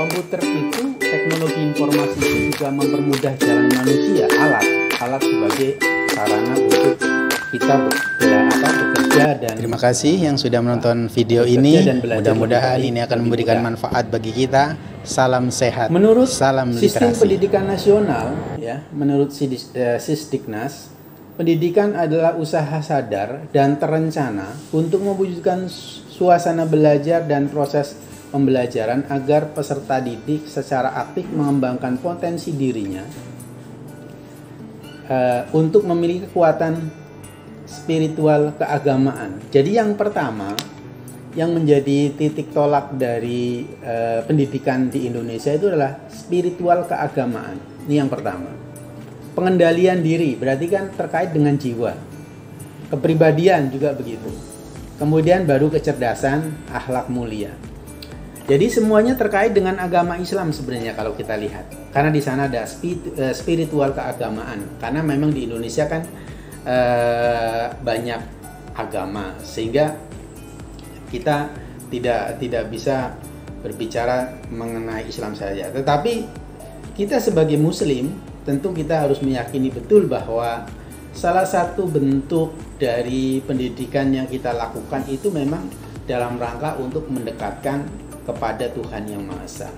Komputer itu, teknologi informasi itu juga mempermudah jalan manusia, alat sebagai sarana untuk kita bekerja dan Terima kasih yang sudah menonton video ini. Mudah-mudahan ini akan memberikan manfaat bagi kita. Salam sehat. Menurut salam Sistem literasi. Pendidikan Nasional, ya, menurut Sisdiknas, pendidikan adalah usaha sadar dan terencana untuk mewujudkan suasana belajar dan proses pembelajaran agar peserta didik secara aktif mengembangkan potensi dirinya untuk memiliki kekuatan spiritual keagamaan. Jadi yang pertama yang menjadi titik tolak dari pendidikan di Indonesia itu adalah spiritual keagamaan. Ini yang pertama. Pengendalian diri berarti kan terkait dengan jiwa. Kepribadian juga begitu. Kemudian baru kecerdasan, akhlak mulia. Jadi semuanya terkait dengan agama Islam sebenarnya kalau kita lihat. Karena di sana ada spiritual keagamaan. Karena memang di Indonesia kan banyak agama, sehingga kita tidak bisa berbicara mengenai Islam saja. Tetapi kita sebagai Muslim tentu kita harus meyakini betul bahwa salah satu bentuk dari pendidikan yang kita lakukan itu memang dalam rangka untuk mendekatkan kepada Tuhan Yang Maha Esa.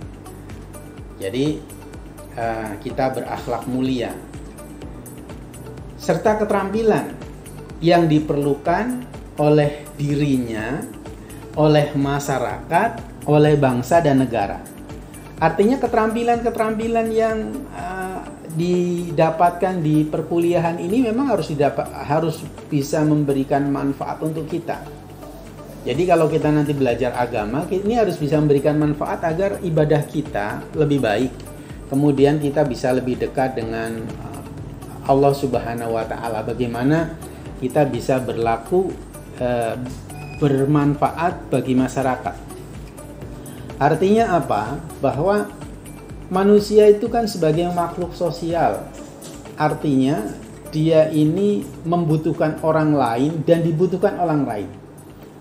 Jadi kita berakhlak mulia serta keterampilan yang diperlukan oleh dirinya, oleh masyarakat, oleh bangsa dan negara. Artinya keterampilan-keterampilan yang didapatkan di perkuliahan ini memang harus bisa memberikan manfaat untuk kita. Jadi kalau kita nanti belajar agama, ini harus bisa memberikan manfaat agar ibadah kita lebih baik. Kemudian kita bisa lebih dekat dengan Allah Subhanahu wa Ta'ala. Bagaimana kita bisa berlaku bermanfaat bagi masyarakat. Artinya apa? Bahwa manusia itu kan sebagai makhluk sosial. Artinya dia ini membutuhkan orang lain dan dibutuhkan orang lain.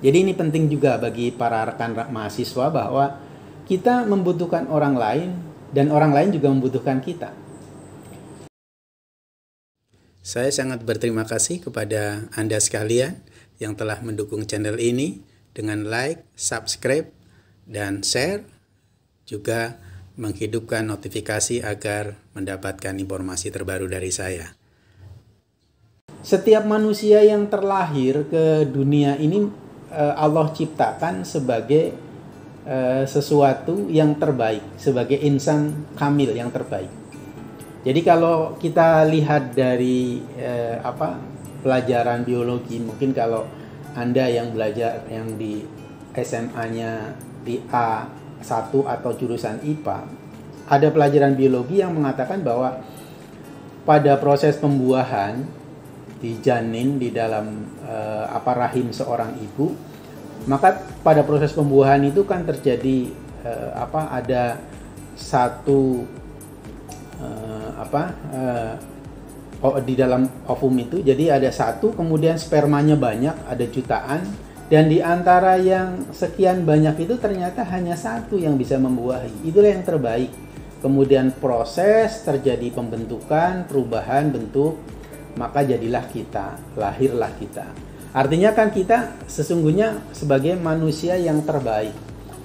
Jadi ini penting juga bagi para rekan mahasiswa bahwa kita membutuhkan orang lain dan orang lain juga membutuhkan kita. Saya sangat berterima kasih kepada Anda sekalian yang telah mendukung channel ini dengan like, subscribe, dan share, juga menghidupkan notifikasi agar mendapatkan informasi terbaru dari saya. Setiap manusia yang terlahir ke dunia ini Allah ciptakan sebagai sesuatu yang terbaik, sebagai insan kamil yang terbaik. Jadi kalau kita lihat dari pelajaran biologi, mungkin kalau Anda yang belajar yang di SMA-nya di A1 atau jurusan IPA, ada pelajaran biologi yang mengatakan bahwa pada proses pembuahan di janin di dalam rahim seorang ibu, maka pada proses pembuahan itu kan terjadi ada satu di dalam ovum itu, jadi ada satu, kemudian spermanya banyak, ada jutaan, dan di antara yang sekian banyak itu ternyata hanya satu yang bisa membuahi. Itulah yang terbaik. Kemudian proses terjadi pembentukan, perubahan bentuk, maka jadilah kita, lahirlah kita. Artinya kan kita sesungguhnya sebagai manusia yang terbaik.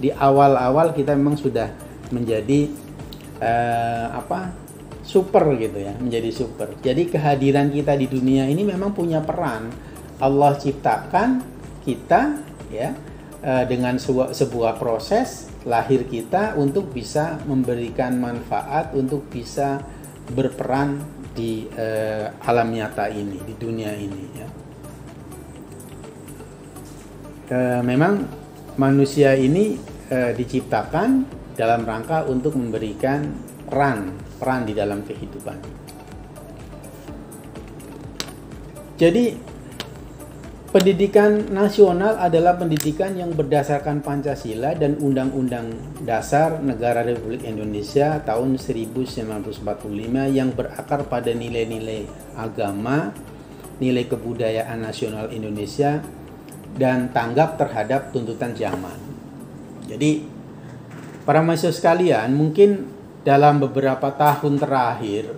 Di awal-awal kita memang sudah menjadi super gitu ya, menjadi super. Jadi kehadiran kita di dunia ini memang punya peran. Allah ciptakan kita ya dengan sebuah proses lahir kita untuk bisa memberikan manfaat, untuk bisa berperan di alam nyata ini, di dunia ini ya. Memang manusia ini diciptakan dalam rangka untuk memberikan peran di dalam kehidupan. Jadi pendidikan nasional adalah pendidikan yang berdasarkan Pancasila dan Undang-Undang Dasar Negara Republik Indonesia tahun 1945 yang berakar pada nilai-nilai agama, nilai kebudayaan nasional Indonesia, dan tanggap terhadap tuntutan zaman. Jadi Para mahasiswa sekalian, mungkin dalam beberapa tahun terakhir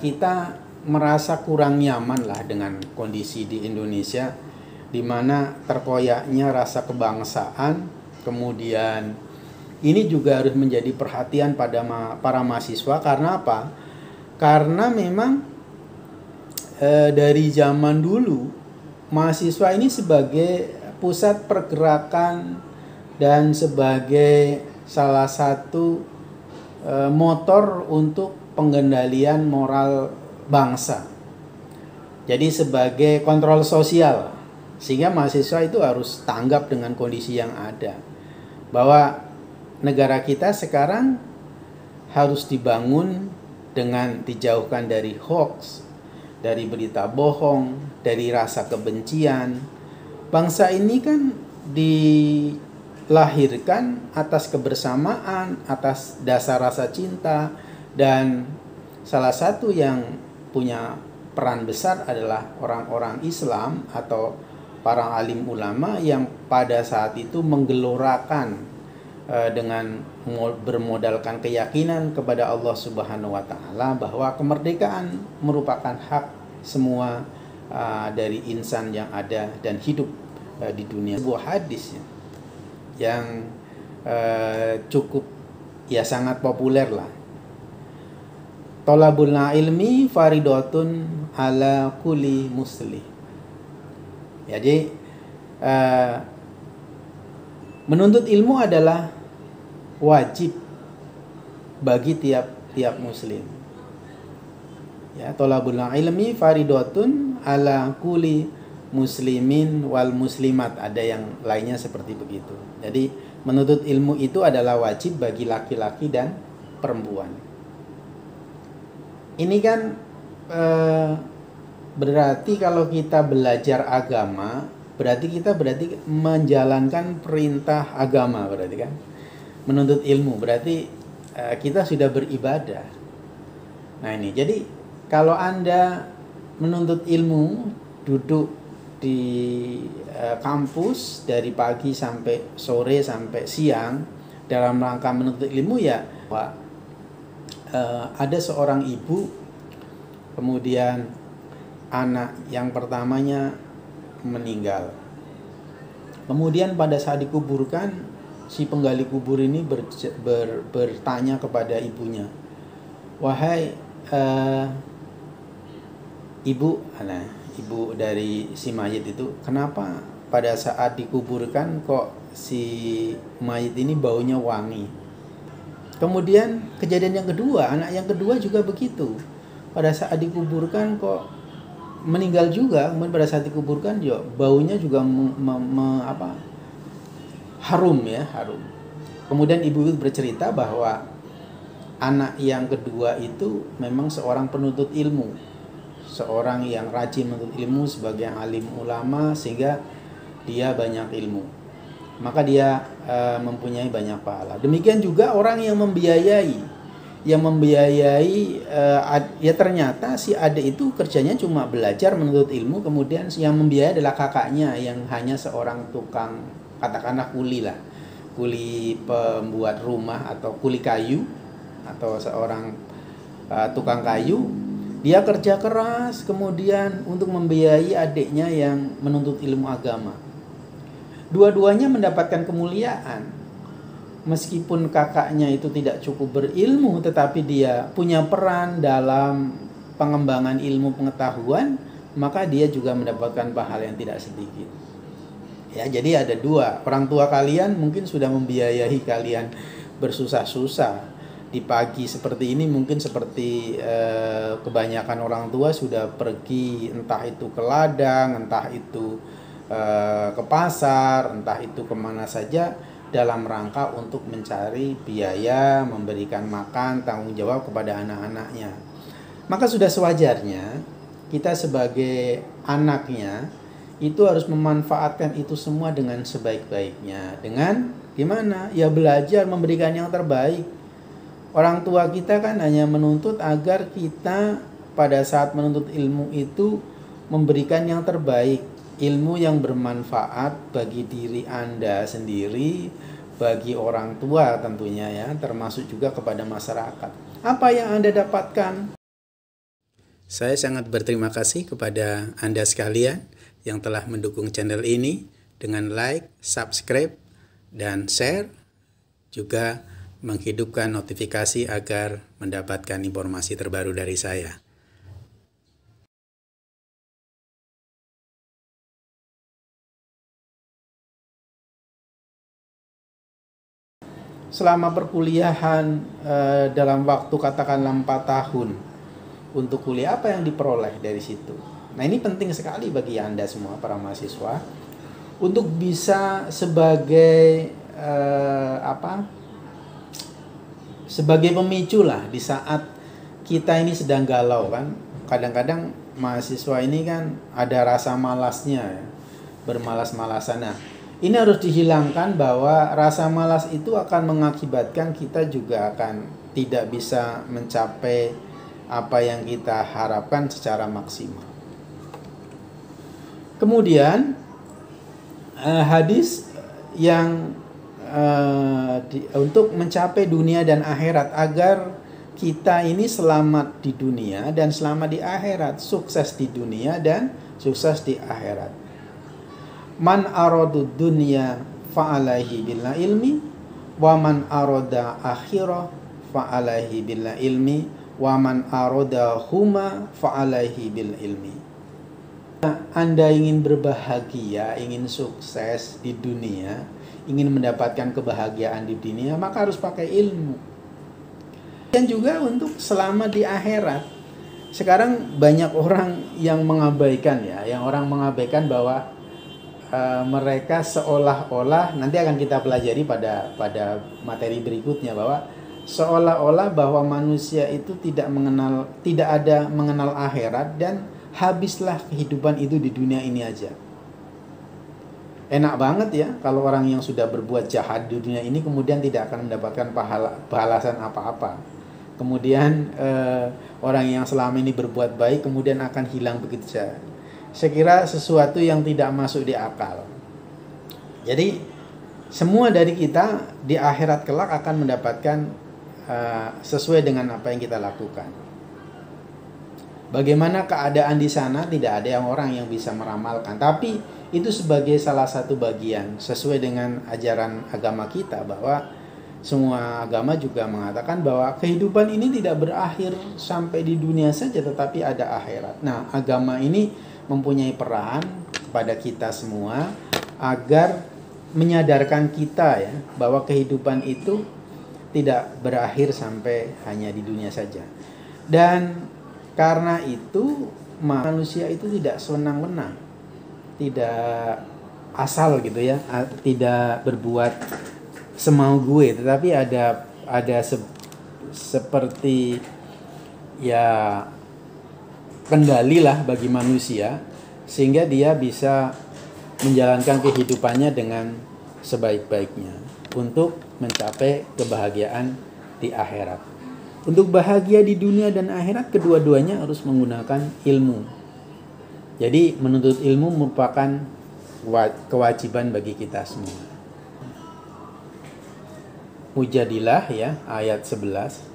kita merasa kurang nyaman lah dengan kondisi di Indonesia, di mana terkoyaknya rasa kebangsaan. Kemudian ini juga harus menjadi perhatian pada para mahasiswa. Karena apa? Karena memang dari zaman dulu mahasiswa ini sebagai pusat pergerakan dan sebagai salah satu motor untuk pengendalian moral bangsa. Jadi sebagai kontrol sosial, sehingga mahasiswa itu harus tanggap dengan kondisi yang ada, bahwa negara kita sekarang harus dibangun dengan dijauhkan dari hoax, dari berita bohong, dari rasa kebencian. Bangsa ini kan dilahirkan atas kebersamaan, atas dasar rasa cinta, dan salah satu yang punya peran besar adalah orang-orang Islam atau para alim ulama yang pada saat itu menggelorakan dengan bermodalkan keyakinan kepada Allah Subhanahu wa taala bahwa kemerdekaan merupakan hak semua dari insan yang ada dan hidup di dunia. Sebuah hadis yang cukup sangat populer lah. Thalabul ilmi faridatun ala kulli muslim. Jadi menuntut ilmu adalah wajib bagi tiap muslim. Ya, thalabul ilmi faridatun ala kulli muslimin wal muslimat. Ada yang lainnya seperti begitu. Jadi menuntut ilmu itu adalah wajib bagi laki-laki dan perempuan. Ini kan berarti kalau kita belajar agama, berarti kita menjalankan perintah agama, berarti kan. Menuntut ilmu berarti kita sudah beribadah. Nah ini, jadi kalau Anda menuntut ilmu, duduk di kampus dari pagi sampai sore sampai siang dalam rangka menuntut ilmu, ya Pak, ada seorang ibu, kemudian anak yang pertamanya meninggal. Kemudian pada saat dikuburkan, si penggali kubur ini bertanya kepada ibunya, "Wahai ibu dari si mayit itu, kenapa pada saat dikuburkan kok si mayit ini baunya wangi?" Kemudian kejadian yang kedua, anak yang kedua juga begitu. Pada saat dikuburkan kok meninggal juga, kemudian pada saat dikuburkan juga baunya juga harum. Kemudian ibu bercerita bahwa anak yang kedua itu memang seorang penuntut ilmu, seorang yang rajin menuntut ilmu sebagai alim ulama, sehingga dia banyak ilmu, maka dia mempunyai banyak pahala. Demikian juga orang yang membiayai, ya ternyata si adik itu kerjanya cuma belajar menuntut ilmu, kemudian yang membiayai adalah kakaknya yang hanya seorang tukang, katakanlah kuli pembuat rumah atau kuli kayu, atau seorang tukang kayu. Dia kerja keras kemudian untuk membiayai adiknya yang menuntut ilmu agama. Dua-duanya mendapatkan kemuliaan. Meskipun kakaknya itu tidak cukup berilmu, tetapi dia punya peran dalam pengembangan ilmu pengetahuan, maka dia juga mendapatkan pahala yang tidak sedikit. Ya, jadi ada dua. Orang tua kalian mungkin sudah membiayai kalian bersusah-susah. Di pagi seperti ini mungkin seperti kebanyakan orang tua sudah pergi, entah itu ke ladang, entah itu ke pasar, entah itu kemana saja, dalam rangka untuk mencari biaya, memberikan makan, tanggung jawab kepada anak-anaknya. Maka sudah sewajarnya kita sebagai anaknya itu harus memanfaatkan itu semua dengan sebaik-baiknya. Dengan gimana? Ya belajar, memberikan yang terbaik. Orang tua kita kan hanya menuntut agar kita pada saat menuntut ilmu itu memberikan yang terbaik, ilmu yang bermanfaat bagi diri Anda sendiri, bagi orang tua tentunya ya, termasuk juga kepada masyarakat. Apa yang Anda dapatkan? Saya sangat berterima kasih kepada Anda sekalian yang telah mendukung channel ini dengan like, subscribe, dan share, juga menghidupkan notifikasi agar mendapatkan informasi terbaru dari saya. Selama perkuliahan dalam waktu katakanlah 4 tahun untuk kuliah, apa yang diperoleh dari situ? Nah, ini penting sekali bagi Anda semua para mahasiswa untuk bisa sebagai sebagai pemicu lah di saat kita ini sedang galau kan. Kadang-kadang mahasiswa ini kan ada rasa malasnya ya, bermalas-malasan. Nah, ini harus dihilangkan bahwa rasa malas itu akan mengakibatkan kita juga akan tidak bisa mencapai apa yang kita harapkan secara maksimal. Kemudian hadis yang untuk mencapai dunia dan akhirat, agar kita ini selamat di dunia dan selamat di akhirat, sukses di dunia dan sukses di akhirat. Man aradu dunya fa'alaihi bil ilmi wa man arada akhirah fa'alaihi bil ilmi wa man arada huma fa'alaihi bil ilmi. Anda ingin berbahagia, ingin sukses di dunia, ingin mendapatkan kebahagiaan di dunia, maka harus pakai ilmu. Dan juga untuk selamat di akhirat. Sekarang banyak orang yang mengabaikan ya, bahwa mereka seolah-olah, nanti akan kita pelajari pada materi berikutnya, bahwa seolah-olah bahwa manusia itu tidak ada mengenal akhirat dan habislah kehidupan itu di dunia ini aja. Enak banget ya kalau orang yang sudah berbuat jahat di dunia ini kemudian tidak akan mendapatkan balasan apa-apa. Kemudian orang yang selama ini berbuat baik kemudian akan hilang begitu saja. Saya kira sesuatu yang tidak masuk di akal. Jadi semua dari kita di akhirat kelak akan mendapatkan sesuai dengan apa yang kita lakukan. Bagaimana keadaan di sana tidak ada orang yang bisa meramalkan, tapi itu sebagai salah satu bagian sesuai dengan ajaran agama kita, bahwa semua agama juga mengatakan bahwa kehidupan ini tidak berakhir sampai di dunia saja, tetapi ada akhirat. Nah, agama ini mempunyai peran kepada kita semua agar menyadarkan kita ya bahwa kehidupan itu tidak berakhir sampai hanya di dunia saja. Dan karena itu manusia itu tidak sewenang-wenang, tidak asal gitu ya, tidak berbuat semau gue, tetapi ada seperti ya kendali lah bagi manusia sehingga dia bisa menjalankan kehidupannya dengan sebaik-baiknya untuk mencapai kebahagiaan di akhirat. Untuk bahagia di dunia dan akhirat, kedua-duanya harus menggunakan ilmu. Jadi menuntut ilmu merupakan kewajiban bagi kita semua. Mujadilah ya, ayat 11.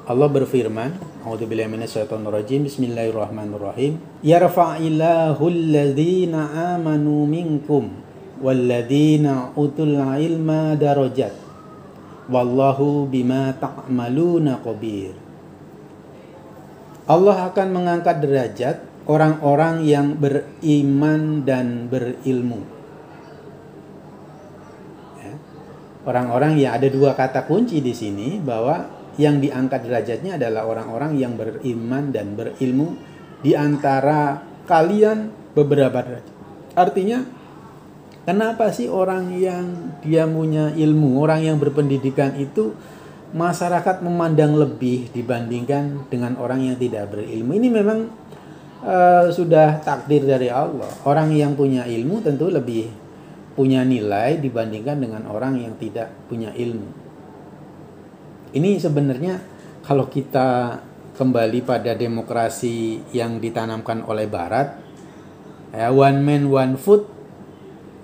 Allah berfirman, A'udzubillahi minasyaitonirrajim, Bismillahirrahmanirrahim. Yarfa'illahu alladhina amanu minkum walladhina utul ilma darajat. Wallahu bima ta'maluna khabir. Allah akan mengangkat derajat orang-orang yang beriman dan berilmu. Ya. Orang-orang yang ada dua kata kunci di sini, bahwa yang diangkat derajatnya adalah orang-orang yang beriman dan berilmu di antara kalian beberapa derajat. Artinya, kenapa sih orang yang dia punya ilmu, orang yang berpendidikan itu masyarakat memandang lebih dibandingkan dengan orang yang tidak berilmu? Ini memang sudah takdir dari Allah. Orang yang punya ilmu tentu lebih punya nilai dibandingkan dengan orang yang tidak punya ilmu. Ini sebenarnya kalau kita kembali pada demokrasi yang ditanamkan oleh Barat, ya, one man one food,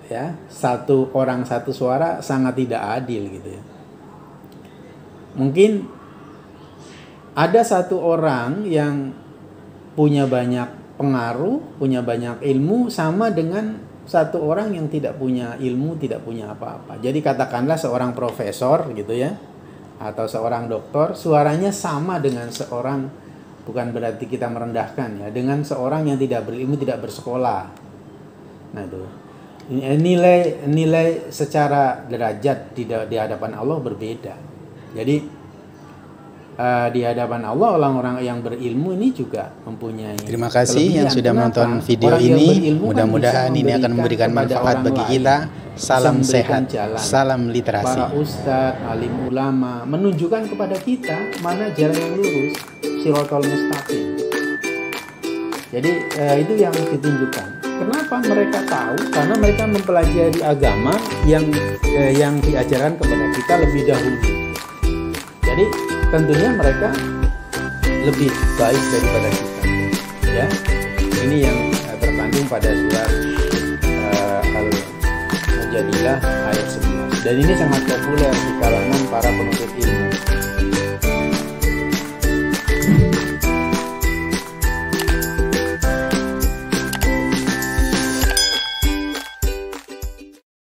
ya, satu orang satu suara sangat tidak adil gitu ya. Mungkin ada satu orang yang punya banyak pengaruh, punya banyak ilmu, sama dengan satu orang yang tidak punya ilmu, tidak punya apa-apa. Jadi katakanlah seorang profesor gitu ya, atau seorang doktor, suaranya sama dengan seorang, bukan berarti kita merendahkan ya, dengan seorang yang tidak berilmu, tidak bersekolah. Nah itu nilai secara derajat di hadapan Allah berbeda. Jadi di hadapan Allah orang-orang yang berilmu ini juga mempunyai. Terima kasih yang sudah menonton video ini. Mudah-mudahan ini akan memberikan manfaat bagi kita. Salam sehat, salam literasi. Para ustadz, alim ulama menunjukkan kepada kita mana jalan yang lurus, shiratal mustaqim. Jadi itu yang ditunjukkan. Kenapa mereka tahu? Karena mereka mempelajari agama yang diajarkan kepada kita lebih dahulu. Jadi tentunya mereka lebih baik daripada kita. Ya, ini yang terkandung pada surat Al-Mujadilah ayat 11. Dan ini sangat populer di kalangan para penuntut ilmu.